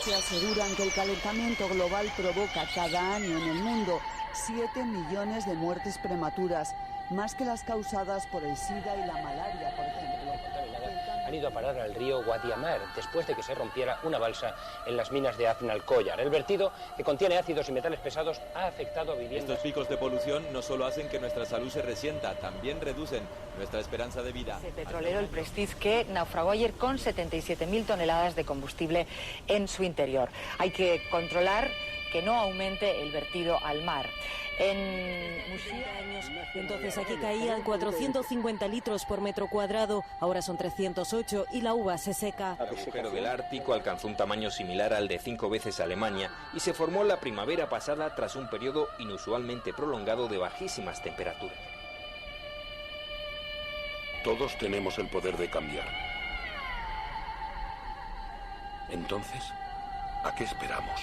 que aseguran que el calentamiento global provoca cada año en el mundo 7 millones de muertes prematuras, más que las causadas por el SIDA y la malaria, por ejemplo. Han ido a parar al río Guadiamar después de que se rompiera una balsa en las minas de Aznalcóllar. El vertido, que contiene ácidos y metales pesados, ha afectado a viviendas. Estos picos de polución no solo hacen que nuestra salud se resienta, también reducen nuestra esperanza de vida. El petrolero, el Prestige, que naufragó ayer con 77.000 toneladas de combustible en su interior. Hay que controlar que no aumente el vertido al mar. En Muxía, entonces aquí caían 450 litros por metro cuadrado, ahora son 308 y la uva se seca. El agujero del Ártico alcanzó un tamaño similar al de 5 veces Alemania y se formó la primavera pasada tras un periodo inusualmente prolongado de bajísimas temperaturas. Todos tenemos el poder de cambiar. Entonces, ¿a qué esperamos?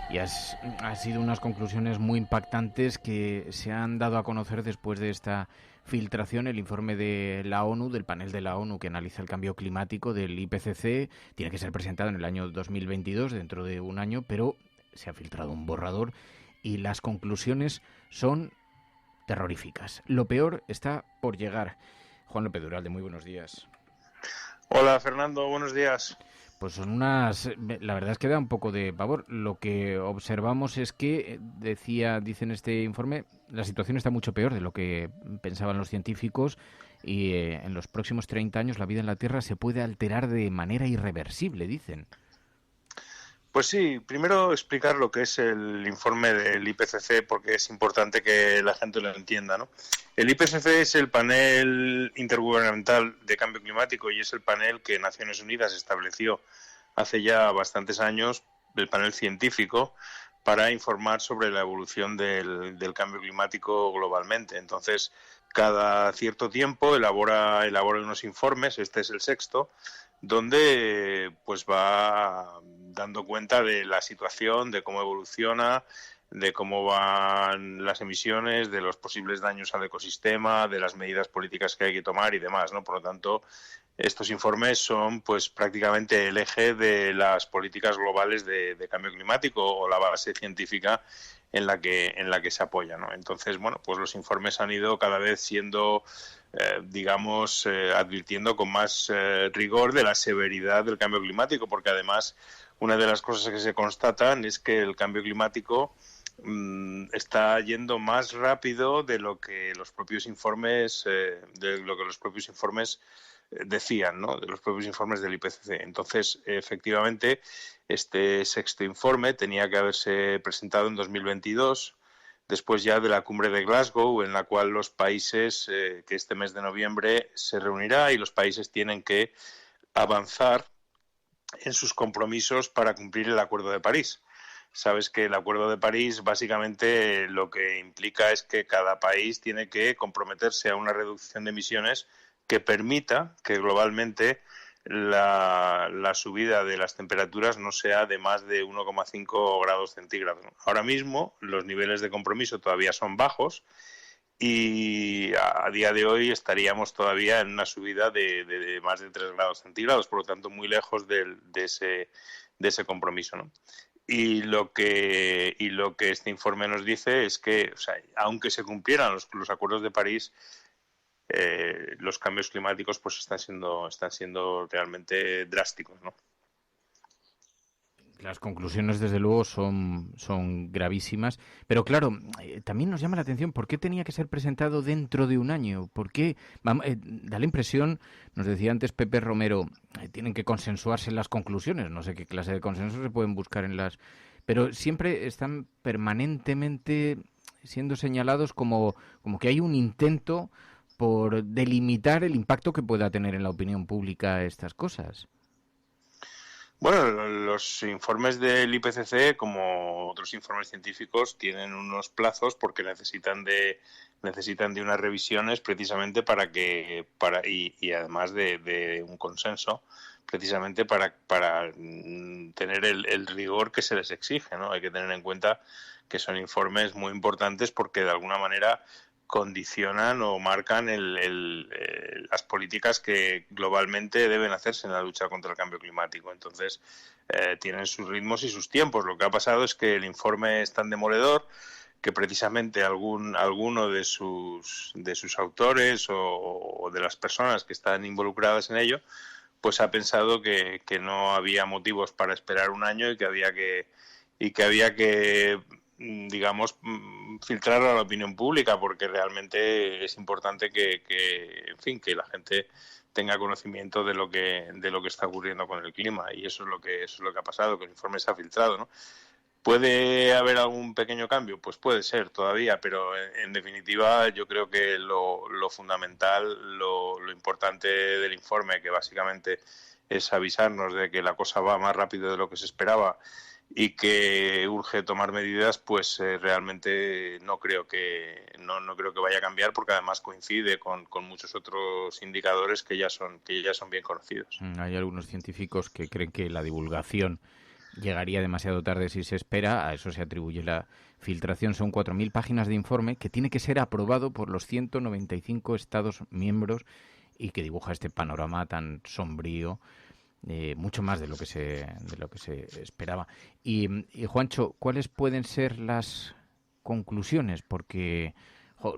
Y ha sido unas conclusiones muy impactantes que se han dado a conocer después de esta filtración. El informe de la ONU, del panel de la ONU que analiza el cambio climático, del IPCC, tiene que ser presentado en el año 2022, dentro de un año, pero se ha filtrado un borrador y las conclusiones son terroríficas. Lo peor está por llegar. Juan López Duralde, muy buenos días. Hola Fernando, buenos días. Pues son unas... La verdad es que da un poco de pavor. Lo que observamos es que, dice en este informe, la situación está mucho peor de lo que pensaban los científicos y en los próximos 30 años la vida en la Tierra se puede alterar de manera irreversible, dicen. Pues sí, primero explicar lo que es el informe del IPCC porque es importante que la gente lo entienda, ¿no? El IPCC es el panel intergubernamental de cambio climático y es el panel que Naciones Unidas estableció hace ya bastantes años, el panel científico, para informar sobre la evolución del cambio climático globalmente. Entonces, cada cierto tiempo elabora unos informes, este es el sexto, donde pues va dando cuenta de la situación, de cómo evoluciona, de cómo van las emisiones, de los posibles daños al ecosistema, de las medidas políticas que hay que tomar y demás, ¿no? Por lo tanto, estos informes son pues prácticamente el eje de las políticas globales de cambio climático o la base científica en la que se apoya, ¿no? Entonces, bueno, pues los informes han ido cada vez siendo advirtiendo con más rigor de la severidad del cambio climático, porque además una de las cosas que se constatan es que el cambio climático está yendo más rápido de lo que los propios informes decían, ¿no? De los propios informes del IPCC. Entonces, efectivamente, este sexto informe tenía que haberse presentado en 2022, después ya de la cumbre de Glasgow, en la cual los países, que este mes de noviembre se reunirá y los países tienen que avanzar en sus compromisos para cumplir el Acuerdo de París. Sabes que el Acuerdo de París básicamente lo que implica es que cada país tiene que comprometerse a una reducción de emisiones que permita que globalmente la subida de las temperaturas no sea de más de 1,5 grados centígrados. Ahora mismo los niveles de compromiso todavía son bajos y a día de hoy estaríamos todavía en una subida de más de 3 grados centígrados, por lo tanto muy lejos de ese compromiso, ¿no? Y lo que este informe nos dice es que, o sea, aunque se cumplieran los acuerdos de París, los cambios climáticos pues están siendo realmente drásticos, ¿no? Las conclusiones, desde luego, son gravísimas. Pero claro, también nos llama la atención por qué tenía que ser presentado dentro de un año. ¿Por qué? Da la impresión, nos decía antes Pepe Romero, tienen que consensuarse las conclusiones. No sé qué clase de consenso se pueden buscar en las... Pero siempre están permanentemente siendo señalados como que hay un intento por delimitar el impacto que pueda tener en la opinión pública estas cosas. Bueno, los informes del IPCC, como otros informes científicos, tienen unos plazos porque necesitan de unas revisiones precisamente y además de un consenso, precisamente para tener el rigor que se les exige, ¿no? Hay que tener en cuenta que son informes muy importantes porque de alguna manera condicionan o marcan las políticas que globalmente deben hacerse en la lucha contra el cambio climático. Entonces, tienen sus ritmos y sus tiempos. Lo que ha pasado es que el informe es tan demoledor que precisamente alguno de sus autores o de las personas que están involucradas en ello, pues ha pensado que no había motivos para esperar un año y que había que digamos, filtrar a la opinión pública, porque realmente es importante que la gente tenga conocimiento de lo que está ocurriendo con el clima, y eso es lo que ha pasado, que el informe se ha filtrado, ¿no? ¿Puede haber algún pequeño cambio? Pues puede ser todavía, pero en definitiva yo creo que lo fundamental, lo importante del informe, que básicamente es avisarnos de que la cosa va más rápido de lo que se esperaba y que urge tomar medidas, pues realmente no creo que vaya a cambiar, porque además coincide con muchos otros indicadores que ya son bien conocidos. Hay algunos científicos que creen que la divulgación llegaría demasiado tarde si se espera. A eso se atribuye la filtración. Son 4.000 páginas de informe que tiene que ser aprobado por los 195 Estados miembros y que dibuja este panorama tan sombrío, mucho más de lo que se esperaba. Y Juancho, ¿cuáles pueden ser las conclusiones? Porque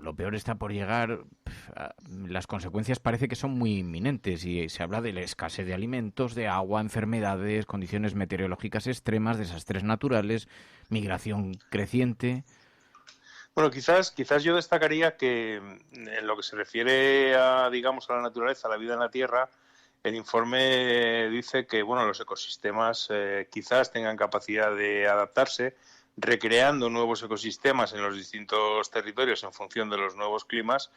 lo peor está por llegar. Las consecuencias parece que son muy inminentes y se habla de la escasez de alimentos, de agua, enfermedades, condiciones meteorológicas extremas, desastres naturales, migración creciente. Bueno, quizás yo destacaría que en lo que se refiere a la naturaleza, a la vida en la Tierra, el informe dice que los ecosistemas quizás tengan capacidad de adaptarse, recreando nuevos ecosistemas en los distintos territorios en función de los nuevos climas,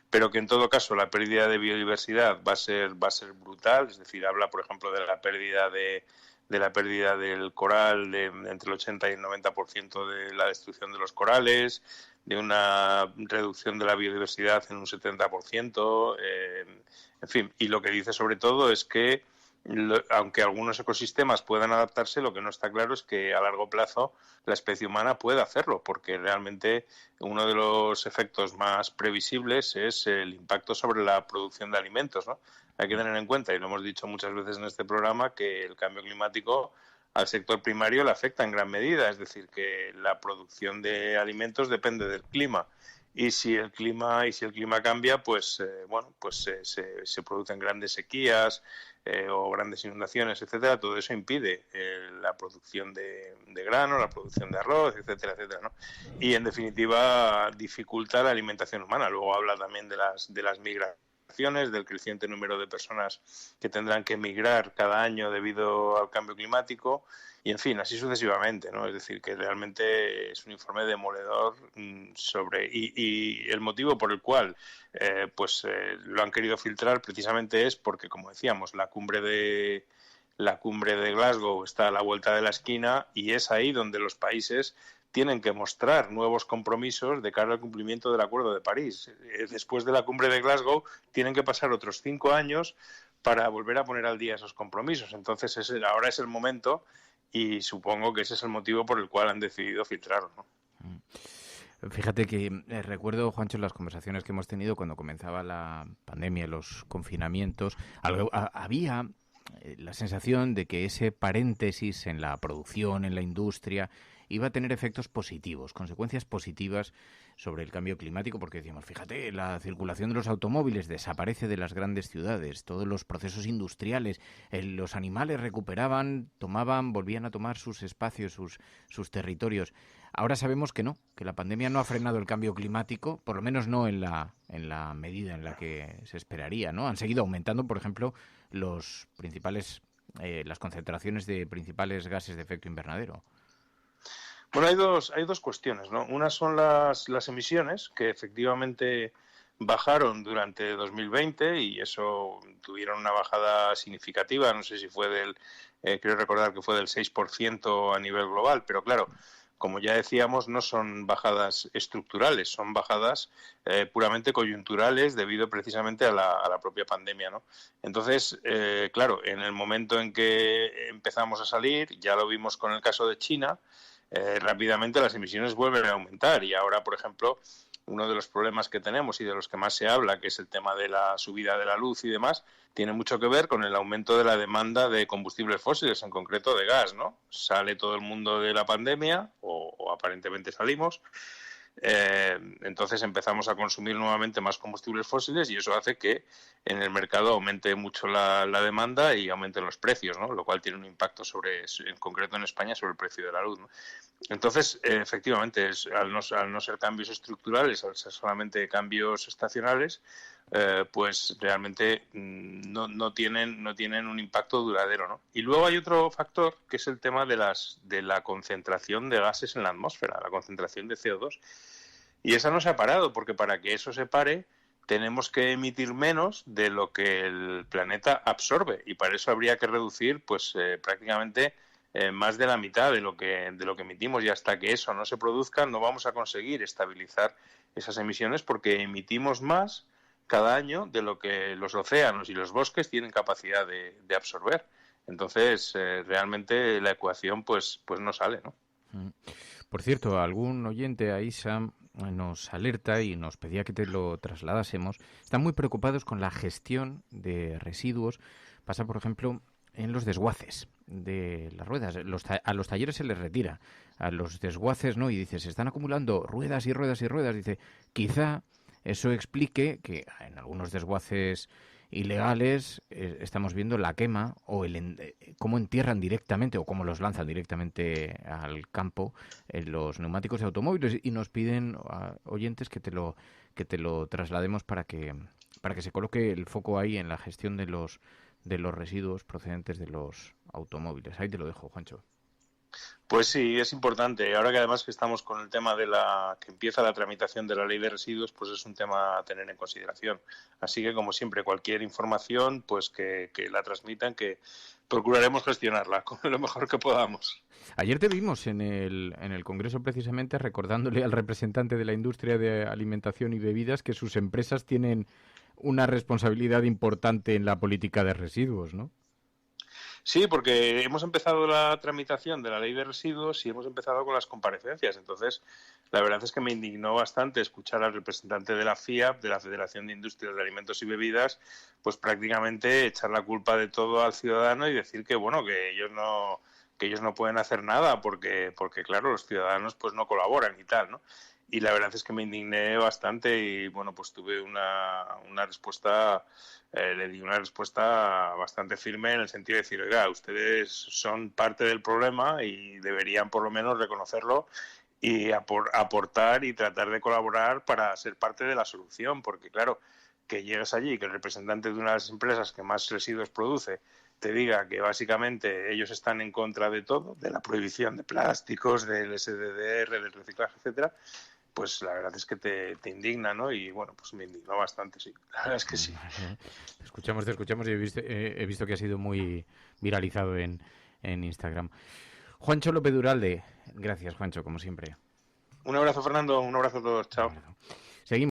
pero que en todo caso la pérdida de biodiversidad va a ser brutal. Es decir, habla, por ejemplo, de la pérdida del coral, de entre el 80 y el 90% de la destrucción de los corales, de una reducción de la biodiversidad en un 70%, en fin. Y lo que dice sobre todo es que aunque algunos ecosistemas puedan adaptarse, lo que no está claro es que a largo plazo la especie humana pueda hacerlo, porque realmente uno de los efectos más previsibles es el impacto sobre la producción de alimentos, ¿no? Hay que tener en cuenta, y lo hemos dicho muchas veces en este programa, que el cambio climático al sector primario le afecta en gran medida, es decir, que la producción de alimentos depende del clima. Y si el clima cambia, pues se producen grandes sequías o grandes inundaciones, etcétera. Todo eso impide la producción de grano, la producción de arroz, etcétera, etcétera, ¿no? Y en definitiva dificulta la alimentación humana. Luego habla también de las migraciones, del creciente número de personas que tendrán que emigrar cada año debido al cambio climático. Y, en fin, así sucesivamente, ¿no? Es decir, que realmente es un informe demoledor y el motivo por el cual lo han querido filtrar precisamente es porque, como decíamos, la cumbre de Glasgow está a la vuelta de la esquina y es ahí donde los países tienen que mostrar nuevos compromisos de cara al cumplimiento del Acuerdo de París. Después de la cumbre de Glasgow tienen que pasar otros 5 años para volver a poner al día esos compromisos. Entonces ahora es el momento. Y supongo que ese es el motivo por el cual han decidido filtrarlo, ¿no? Fíjate que recuerdo, Juancho, las conversaciones que hemos tenido cuando comenzaba la pandemia, los confinamientos, había la sensación de que ese paréntesis en la producción, en la industria, iba a tener efectos positivos, consecuencias positivas sobre el cambio climático, porque decíamos, fíjate, la circulación de los automóviles desaparece de las grandes ciudades, todos los procesos industriales, los animales recuperaban, volvían a tomar sus espacios, sus territorios. Ahora sabemos que no, que la pandemia no ha frenado el cambio climático, por lo menos no en la medida en la que se esperaría, ¿no? Han seguido aumentando, por ejemplo, las concentraciones de principales gases de efecto invernadero. Bueno, hay dos cuestiones, ¿no? Una son las emisiones, que efectivamente bajaron durante 2020 y eso tuvieron una bajada significativa. No sé si fue creo recordar que fue del 6% a nivel global, pero claro, como ya decíamos, no son bajadas estructurales, son bajadas puramente coyunturales debido precisamente a la propia pandemia, ¿no? Entonces, claro, en el momento en que empezamos a salir, ya lo vimos con el caso de China, rápidamente las emisiones vuelven a aumentar y ahora, por ejemplo, uno de los problemas que tenemos y de los que más se habla, que es el tema de la subida de la luz y demás, tiene mucho que ver con el aumento de la demanda de combustibles fósiles, en concreto de gas, ¿no? Sale todo el mundo de la pandemia, o aparentemente salimos, entonces empezamos a consumir nuevamente más combustibles fósiles y eso hace que en el mercado aumente mucho la demanda y aumenten los precios, ¿no? Lo cual tiene un impacto en concreto en España, sobre el precio de la luz, ¿no? Entonces, efectivamente, al no ser cambios estructurales, al ser solamente cambios estacionales, pues realmente no tienen un impacto duradero, ¿no? Y luego hay otro factor que es el tema de la concentración de gases en la atmósfera, la concentración de CO2. Y esa no se ha parado, porque para que eso se pare tenemos que emitir menos de lo que el planeta absorbe, y para eso habría que reducir pues prácticamente más de la mitad de lo que emitimos, y hasta que eso no se produzca no vamos a conseguir estabilizar esas emisiones, porque emitimos más cada año de lo que los océanos y los bosques tienen capacidad de absorber. Entonces, realmente la ecuación pues no sale, ¿no? Por cierto, algún oyente, Aisa, nos alerta y nos pedía que te lo trasladásemos. Están muy preocupados con la gestión de residuos. Pasa, por ejemplo, en los desguaces de las ruedas. A los talleres se les retira, a los desguaces no, y dice, se están acumulando ruedas y ruedas y ruedas. Dice, quizá eso explique que en algunos desguaces ilegales estamos viendo la quema o cómo entierran directamente o cómo los lanzan directamente al campo los neumáticos de automóviles, y nos piden oyentes que te lo traslademos para que se coloque el foco ahí en la gestión de los residuos procedentes de los automóviles. Ahí te lo dejo, Juancho. Pues sí, es importante. Ahora que además que estamos con el tema que empieza la tramitación de la ley de residuos, pues es un tema a tener en consideración. Así que, como siempre, cualquier información, pues que la transmitan, que procuraremos gestionarla con lo mejor que podamos. Ayer te vimos en el Congreso precisamente recordándole al representante de la industria de alimentación y bebidas que sus empresas tienen una responsabilidad importante en la política de residuos, ¿no? Sí, porque hemos empezado la tramitación de la ley de residuos y hemos empezado con las comparecencias. Entonces, la verdad es que me indignó bastante escuchar al representante de la FIAB, de la Federación de Industrias de Alimentos y Bebidas, pues prácticamente echar la culpa de todo al ciudadano y decir que, bueno, que ellos no pueden hacer nada porque claro, los ciudadanos pues no colaboran y tal, ¿no? Y la verdad es que me indigné bastante y, bueno, pues tuve una respuesta, le di una respuesta bastante firme en el sentido de decir, oiga, ustedes son parte del problema y deberían por lo menos reconocerlo y aportar y tratar de colaborar para ser parte de la solución, porque claro, que llegues allí y que el representante de una de las empresas que más residuos produce te diga que básicamente ellos están en contra de todo, de la prohibición de plásticos, del SDDR, del reciclaje, etcétera, pues la verdad es que te indigna, ¿no? Y bueno, pues me indignó bastante, sí. La verdad es que sí. Te escuchamos y he visto que ha sido muy viralizado en Instagram. Juancho López Duralde. Gracias, Juancho, como siempre. Un abrazo, Fernando. Un abrazo a todos. Chao. Seguimos.